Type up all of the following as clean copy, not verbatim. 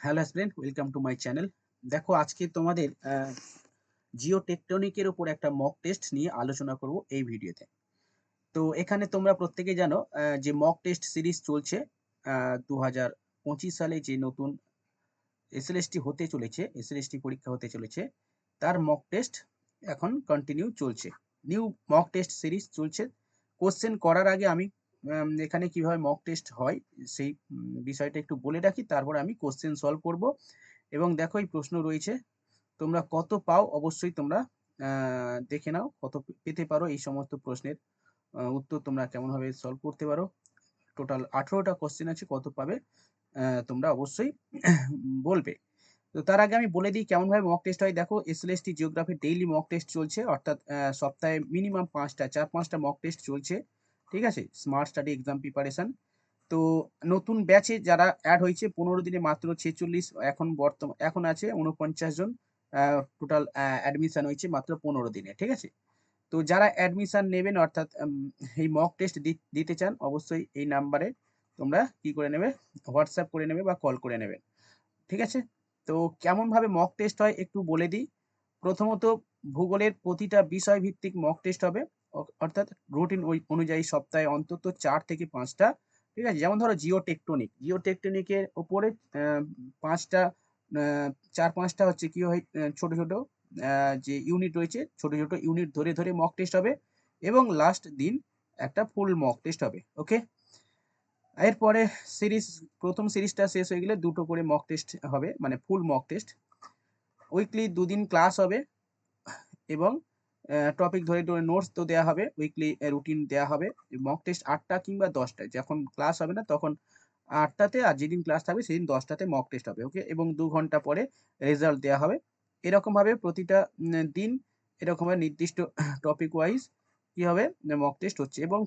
Hello student, welcome to my channel. দেখো আজকে তোমাদের জিও টেকটনিকের উপর একটা মক টেস্ট নিয়ে আলোচনা করব এই ভিডিওতে। তো এখানে তোমরা প্রত্যেকেই জানো যে মক টেস্ট সিরিজ চলছে 2025 সালে যে নতুন এসএলএসটি হতে চলেছে, এসএলএসটি পরীক্ষা হতে চলেছে, তার মক টেস্ট এখন কন্টিনিউ চলছে। নিউ মক টেস্ট সিরিজ চলছে। কোশ্চেন করার আগে আমি এখানে কিভাবে মক টেস্ট হয় সেই বিষয়টা একটু বলে রাখি, তারপর আমি কোশ্চেন সলভ করব। এবং দেখো এই প্রশ্ন রয়েছে, তোমরা কত পাও অবশ্যই তোমরা দেখে নাও, কত পেতে পারো এই সমস্ত প্রশ্নের উত্তর তোমরা কেমনভাবে সলভ করতে পারো। টোটাল 18টা কোশ্চেন আছে, কত পাবে তোমরা অবশ্যই বলবে। তো তার আগে আমি বলে দিই কেমনভাবে মক টেস্ট হয়। দেখো SLST geography daily mock test চলছে, অর্থাৎ সপ্তাহে মিনিমাম 4-5টা মক টেস্ট চলছে। ঠিক আছে, স্মার্ট স্টাডি এক্সাম প্রিপারেশন। তো নতুন ব্যাচে যারা অ্যাড হয়েছে 15 দিনে মাত্র 46, এখন আছে 49 জন। টোটাল অ্যাডমিশন হয়েছে মাত্র 15 দিনে। ঠিক আছে, তো যারা অ্যাডমিশন নেবেন অর্থাৎ এই মক টেস্ট দিতে চান, অবশ্যই এই নাম্বারে তোমরা কি করে নেবে, হোয়াটসঅ্যাপ করে নেবে বা কল করে নেবে। ঠিক আছে, তো কেমনভাবে মক টেস্ট হয় একটু বলে দিই। প্রথমত ভূগোলের প্রতিটা বিষয় ভিত্তিক মক টেস্ট হবে, অর্থাৎ রুটিন অনুযায়ী সপ্তাহে অন্তত 4 থেকে 5টা। ঠিক আছে, যেমন ধরো জিও টেকটনিকের ওপরে 5টা 4-5টা হচ্ছে কি হয়, ছোট ছোট যে ইউনিট রয়েছে, ছোট ছোট ইউনিট ধরে ধরে মক টেস্ট হবে, এবং লাস্ট দিন একটা ফুল মক টেস্ট হবে। ওকে, এরপরে সিরিজ, প্রথম সিরিজটা শেষ হয়ে গেলে 2টো করে মক টেস্ট হবে, মানে ফুল মক টেস্ট। উইকলি 2 দিন ক্লাস হবে, এবং টপিক ধরে ধরে নোটস তো দেওয়া হবে, উইকলি রুটিন দেওয়া হবে। মক টেস্ট 8টা কিংবা 10টায়, যখন ক্লাস হবে না তখন 8টাতে, আর যেদিন ক্লাস থাকবে সেদিন 10টাতে মক টেস্ট হবে। ওকে, এবং 2 ঘন্টা পরে রেজাল্ট দেওয়া হবে। এরকমভাবে প্রতিটা দিন এরকমভাবে নির্দিষ্ট টপিক ওয়াইজ কি হবে, মক টেস্ট হচ্ছে। এবং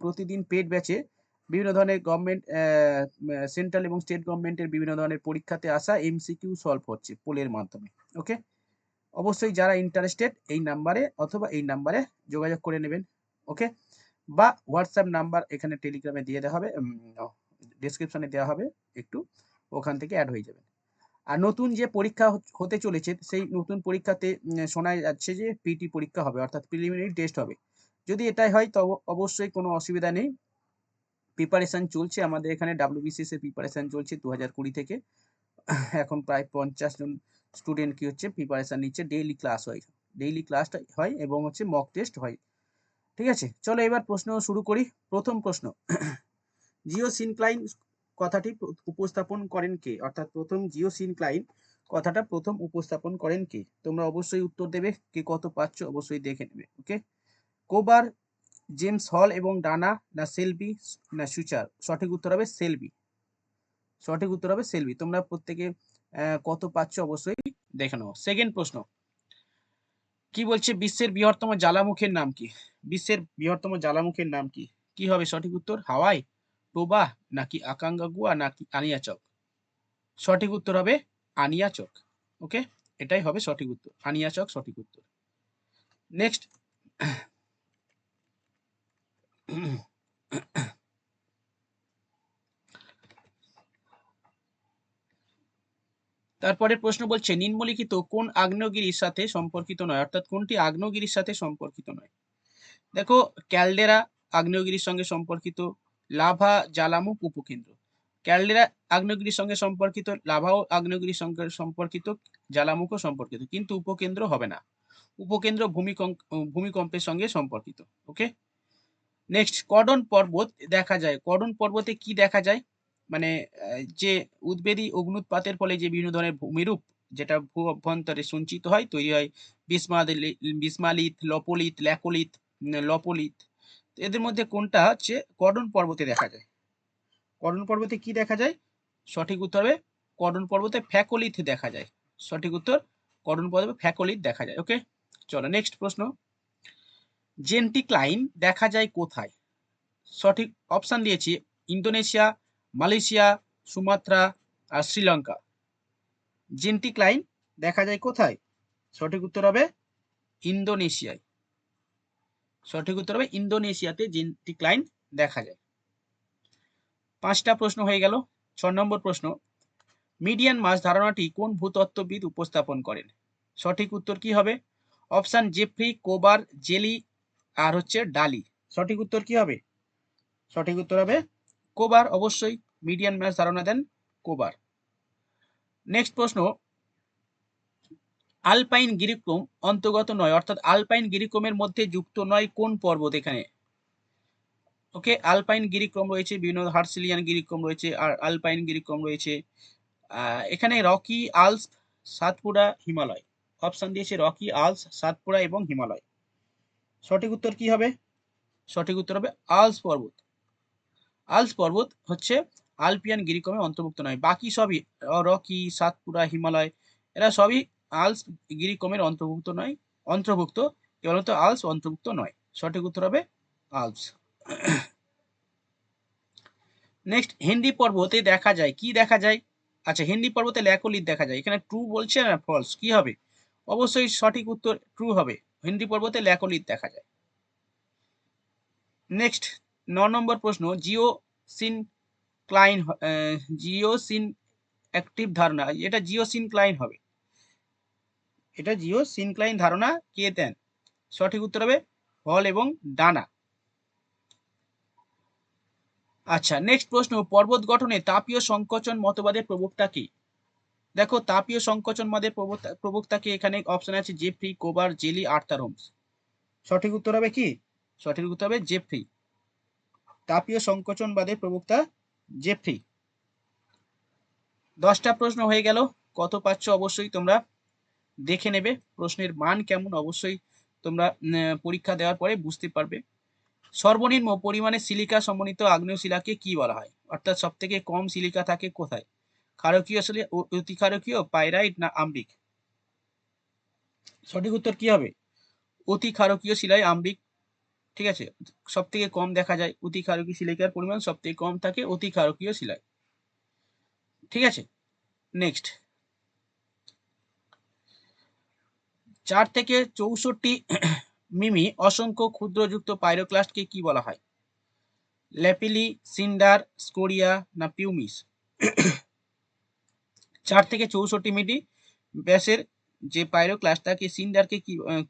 প্রতিদিন পেড ব্যাচে বিভিন্ন ধরনের গভর্নমেন্ট, সেন্ট্রাল এবং স্টেট গভর্নমেন্টের বিভিন্ন ধরনের পরীক্ষাতে আসা এমসিকিউ সলভ হচ্ছে পোলের মাধ্যমে। ওকে, অবশ্যই যারা ইন্টারেস্টেড এই নাম্বারে অথবা এই নাম্বারে যোগাযোগ করে নেবেন। ওকে, বা হোয়াটসঅ্যাপ নাম্বার এখানে টেলিগ্রামে দিয়ে দেওয়া হবে, ডেসক্রিপশনে দেওয়া হবে, একটু ওখান থেকে অ্যাড হয়ে যাবেন। আর নতুন যে পরীক্ষা হতে চলেছে, সেই নতুন পরীক্ষাতে শোনা যাচ্ছে যে পিটি পরীক্ষা হবে, অর্থাৎ প্রিলিমিনারি টেস্ট হবে। যদি এটাই হয় তবে অবশ্যই কোনো অসুবিধা নেই। প্রিপারেশন চলছে আমাদের এখানে, ডাব্লিউবিসিএস এর প্রিপারেশন চলছে 2020 থেকে। এখন প্রায় 50 জন স্টুডেন্ট কি হচ্ছে প্রিপারেশন নিচ্ছে। ডেইলি ক্লাস হয় এবং হচ্ছে মক টেস্ট হয়। ঠিক আছে, চলো এবার প্রশ্ন শুরু করি। প্রথম প্রশ্ন, জিওসিনক্লাইন কথাটি উপস্থাপন করেন কে? অর্থাৎ প্রথম জিওসিনক্লাইন কথাটা প্রথম উপস্থাপন করেন কে? তোমরা অবশ্যই উত্তর দেবে, কে কত পাচ্ছ অবশ্যই দেখে নেবে। ওকে, কোবার, জেমস হল এবং ডানা, না সেলবি, না সুচার? সঠিক উত্তর হবে সেলবি। সঠিক উত্তর হবে সেলবি। তোমরা প্রত্যেকে কত পাচ্ছ অবশ্যই দেখে নাও। সেকেন্ড প্রশ্ন, কি বলছে, বিশ্বের বৃহত্তম জ্বালামুখীর নাম কি? বিশ্বের বৃহত্তম জ্বালামুখীর নাম কি? কি হবে সঠিক উত্তর? হাওয়াই, টোবা, নাকি আকাঙ্গাগুয়া, নাকি আনিয়াচক? সঠিক উত্তর হবে আনিয়াচক। ওকে, এটাই হবে সঠিক উত্তর, আনিয়াচক সঠিক উত্তর। নেক্সট, তারপরে প্রশ্ন বলছে, নিম্নলিখিত কোন আগ্নেয়গিরির সাথে সম্পর্কিত নয়? অর্থাৎ কোনটি আগ্নেয়গিরির সাথে সম্পর্কিত নয়? দেখো, ক্যালডেরা আগ্নেয়গিরির সঙ্গে সম্পর্কিত, লাভা জ্বালামুখ উপকেন্দ্র। ক্যালডেরা আগ্নেয়গিরির সঙ্গে সম্পর্কিত, লাভাও আগ্নেয়গিরির সঙ্গে সম্পর্কিত, জ্বালামুখও সম্পর্কিত, কিন্তু উপকেন্দ্র হবে না। উপকেন্দ্র ভূমিকম্পের সঙ্গে সম্পর্কিত। ওকে, নেক্সট, কর্ডন পর্বত দেখা যায়, কর্ডন পর্বতে কি দেখা যায়? মানে যে উদ্বেদী অগ্নুৎপাতের ফলে যে বিভিন্ন ধরনের ভূমিরূপ, যেটা ভূ অভ্যন্তরে সঞ্চিত হয়, তৈরি হয় বিসমালিত, লপোলিত, ল্যাকোলিত, লপোলিত। এদের মধ্যে কোনটা হচ্ছে কর্ডন পর্বতে দেখা যায়? কর্ডন পর্বতে কি দেখা যায়? সঠিক উত্তর হবে কর্ডন পর্বতে ফ্যাকোলিথ দেখা যায়। সঠিক উত্তর, কর্ডন পর্বতে ফ্যাকোলিথ দেখা যায়। ওকে, চলো নেক্সট প্রশ্ন, জেন্টিক্লাইন দেখা যায় কোথায়? সঠিক অপশন দিয়েছি, ইন্দোনেশিয়া, মালয়েশিয়া, সুমাত্রা, আর শ্রীলঙ্কা। জেন্টিক্লাইন দেখা যায় কোথায়? সঠিক উত্তর হবে ইন্দোনেশিয়ায়। সঠিক উত্তর হবে ইন্দোনেশিয়াতে জেন্টিক্লাইন দেখা যায়। 5টা প্রশ্ন হয়ে গেল। নম্বর প্রশ্ন, মিডিয়ান মাস ধারণাটি কোন ভূতত্ত্ববিদ উপস্থাপন করেন? সঠিক উত্তর কি হবে? অপশন জেফ্রি, কোবার, জেলি আর হচ্ছে ডালি। সঠিক উত্তর কি হবে? সঠিক উত্তর হবে কোবার। অবশ্যই মিডিয়ান মাস ধারণা দেন কোবার। নেক্সট প্রশ্ন, আলপাইন গিরিক্রম অন্তর্গত নয়, অর্থাৎ আলপাইন গিরিক্রমের মধ্যে যুক্ত নয় কোন পর্বত এখানে? ওকে, আলপাইন গিরিক্রম রয়েছে, বিভিন্ন হার্সিলিয়ান গিরিক্রম রয়েছে, আর আলপাইন গিরিক্রম রয়েছে। এখানে রকি, আলস, সাতপুরা, হিমালয়। অপশন দিয়েছে রকি, আলস, সাতপুরা এবং হিমালয়। সঠিক উত্তর কি হবে? সঠিক উত্তর হবে আলস পর্বত। আলস পর্বত হচ্ছে আলপিয়ান গিরিক্রমে অন্তর্ভুক্ত নয়, বাকি সবই রকি, সাতপুরা, হিমালয় এরা সবই আলস গিরিক্রমের অন্তর্ভুক্ত নয়, অন্তর্ভুক্ত, কেবলমাত্র আলস অন্তর্ভুক্ত নয়। সঠিক উত্তর হবে আলস। নেক্সট, হিন্দি পর্বতে দেখা যায় কি দেখা যায়? আচ্ছা, হিন্দি পর্বতে ল্যাকোলিথ দেখা যায়, এখানে ট্রু বলছে না ফলস, কি হবে? অবশ্যই সঠিক উত্তর ট্রু হবে, হিন্দি পর্বতে ল্যাকোলিথ দেখা যায়। নেক্সট 9 নম্বর প্রশ্ন, জিওসিন অ্যাক্টিভ ধারণা, এটা জিওসিনক্লাইন হবে, এটা জিওসিনক্লাইন ধারণা কে দেন? সঠিক উত্তর হবে হল এবং ডানা। আচ্ছা, নেক্সট প্রশ্ন, পর্বত গঠনে তাপীয় সংকোচন মতবাদের প্রবক্তা কি? দেখো, তাপীয় সংকোচন মতের প্রবক্তা কি? এখানে অপশন আছে জেফ্রি, কোবার, জেলি, আর্থার হোমস। সঠিক উত্তর হবে কি? সঠিক উত্তর হবে জেফ্রি। তাপীয় সংকোচনবাদের প্রবক্তা জেফ্রি। 10টা প্রশ্ন হয়ে গেল। কত পাচ্ছ অবশ্যই তোমরা দেখে নেবে, প্রশ্নের মান কেমন অবশ্যই তোমরা পরীক্ষা দেওয়ার পরে বুঝতে পারবে। সর্বনিম্ন পরিমাণে সিলিকা সমন্বিত আগ্নেয় শিলাকে কি বলা হয়? অর্থাৎ সব থেকে কম সিলিকা থাকে কোথায়? ক্ষারকীয় শিলা, অতি ক্ষারকীয়, পাইরাইট না আম্বিক? সঠিক উত্তর কি হবে? অতি ক্ষারকীয় শিলায় আম্বিক। ঠিক আছে, সব থেকে কম দেখা যায়, অতি ক্ষারকীয় সিলিকার পরিমাণ সব থেকে কম থাকে অতি ক্ষারকীয় শিলায়। ঠিক আছে, নেক্সট, 4 থেকে 64 মিমি অসংখ্য ক্ষুদ্রযুক্ত পাইরোক্লাস্টকে কি বলা হয়? ল্যাপিলি, সিন্ডার, স্কোরিয়া না পিউমিস? 4 থেকে 64 মিমি ব্যাসের যে পাইরোক্লাস্ট তাকে সিন্ডারকে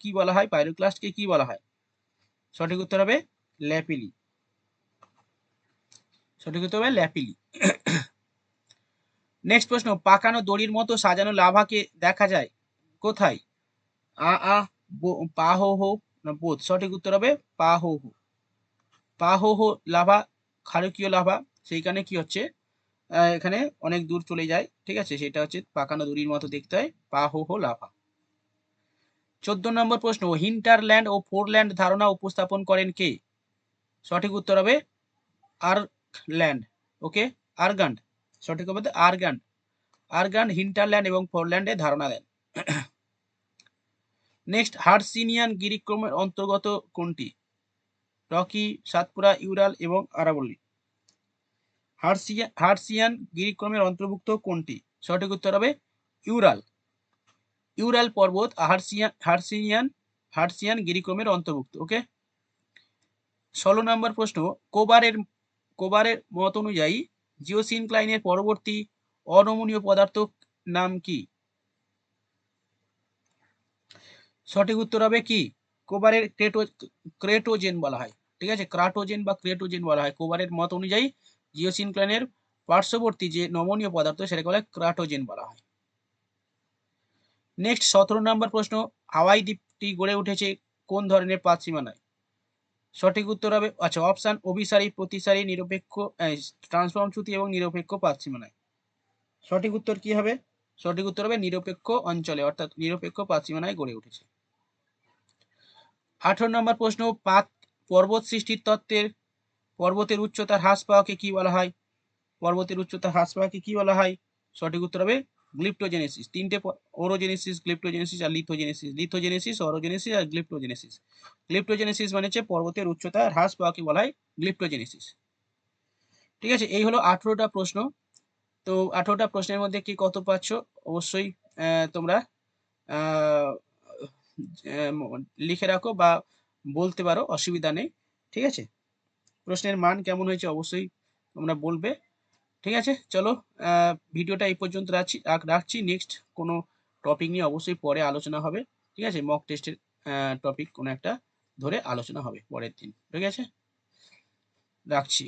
কি বলা হয়? পাইরোক্লাস্টকে কি বলা হয়? সঠিক উত্তর হবে ল্যাপিলি। সঠিক উত্তর হবে ল্যাপিলি। নেক্সট প্রশ্ন, পাকানো দড়ির মতো সাজানো লাভাকে দেখা যায় কোথায়? পা হো হো না বোধ? সঠিক উত্তর হবে পা হো হো। পা হো হো লাভা ক্ষারকীয় লাভা, সেইখানে কি হচ্ছে, এখানে অনেক দূর চলে যায়। ঠিক আছে, সেটা হচ্ছে পাকানো দড়ির মতো দেখতে হয়, পা হো হো লাভা। 14 নম্বর প্রশ্ন, হিন্টারল্যান্ড ও ফোরল্যান্ড ধারণা উপস্থাপন করেন কে? সঠিক উত্তর হবে আর্কল্যান্ড। ওকে, আর্গান্ড। সঠিক হবে আর্গান্ড। আর্গান্ড হিন্টারল্যান্ড এবং ফোরল্যান্ডে ধারণা দেন। নেক্সট, হার্সিনিয়ান গিরিক্রমের অন্তর্গত কোনটি? রকি, সাতপুরা, ইউরাল এবং আরাবল্লী। হার্সিয়ান গিরিক্রমের অন্তর্ভুক্ত কোনটি? সঠিক উত্তর হবে ইউরাল। ইউরাল পর্বত হার্সিয়ান গিরিক্রমের অন্তর্ভুক্ত। ওকে, 16 নম্বর প্রশ্ন, কোবারের মত অনুযায়ী জিওসিনক্লাইনের পরবর্তী অনমনীয় পদার্থ নাম কি? সঠিক উত্তর হবে কি? কোবারের ক্রেটোজেন বলা হয়। ঠিক আছে, ক্রাটোজেন বা ক্রেটোজেন বলা হয়। কোবারের মত অনুযায়ী জিওসিনক্লাইনের পার্শ্ববর্তী যে নমনীয় পদার্থ সেটাকে বলে ক্রাটোজেন বলা হয়। নেক্সট 17 নম্বর প্রশ্ন, হাওয়াই দ্বীপটি গড়ে উঠেছে কোন ধরনের পাতসীমানায়? সঠিক উত্তর হবে, আচ্ছা, অপশন অভিসারী, প্রতিসারী, নিরপেক্ষ, ট্রান্সফর্ম চ্যুতি এবং নিরপেক্ষ পাতসীমানায়। সঠিক উত্তর কি হবে? সঠিক উত্তর হবে নিরপেক্ষ অঞ্চলে, অর্থাৎ নিরপেক্ষ পাতসীমানায় গড়ে উঠেছে। 18 নম্বর প্রশ্ন, পর্বত সৃষ্টির তত্ত্বের পর্বতের উচ্চতা হ্রাস পাওয়াকে কি বলা হয়? পর্বতের উচ্চতা হ্রাস পাওয়াকে কি বলা হয়? সঠিক উত্তর হবে গ্লিপ্টোজেনেসিস। তিনটে, ওরোজেনেসিস, গ্লিপ্টোজেনেসিস আর লিথোজেনেসিস। লিথোজেনেসিস, ওরোজেনেসিস আর গ্লিপ্টোজেনেসিস। গ্লিপ্টোজেনেসিস মানে হচ্ছে পর্বতের উচ্চতা হ্রাস পাওয়াকে বলা হয় গ্লিপ্টোজেনেসিস। ঠিক আছে, এই হলো 18টা প্রশ্ন। তো 18টা প্রশ্নের মধ্যে কি কত পাচ্ছ অবশ্যই তোমরা লিখে রাখো বা বলতে পারো, অসুবিধা নেই। ঠিক আছে, প্রশ্নের মান কেমন হয়েছে অবশ্যই তোমরা বলবে। ঠিক আছে, চলো ভিডিওটা এই পর্যন্ত রাখছি। নেক্সট কোনো টপিক নিয়ে অবশ্যই পরে আলোচনা হবে। ঠিক আছে, মক টেস্টের টপিক কোনো একটা ধরে আলোচনা হবে পরের দিন। ঠিক আছে, রাখছি।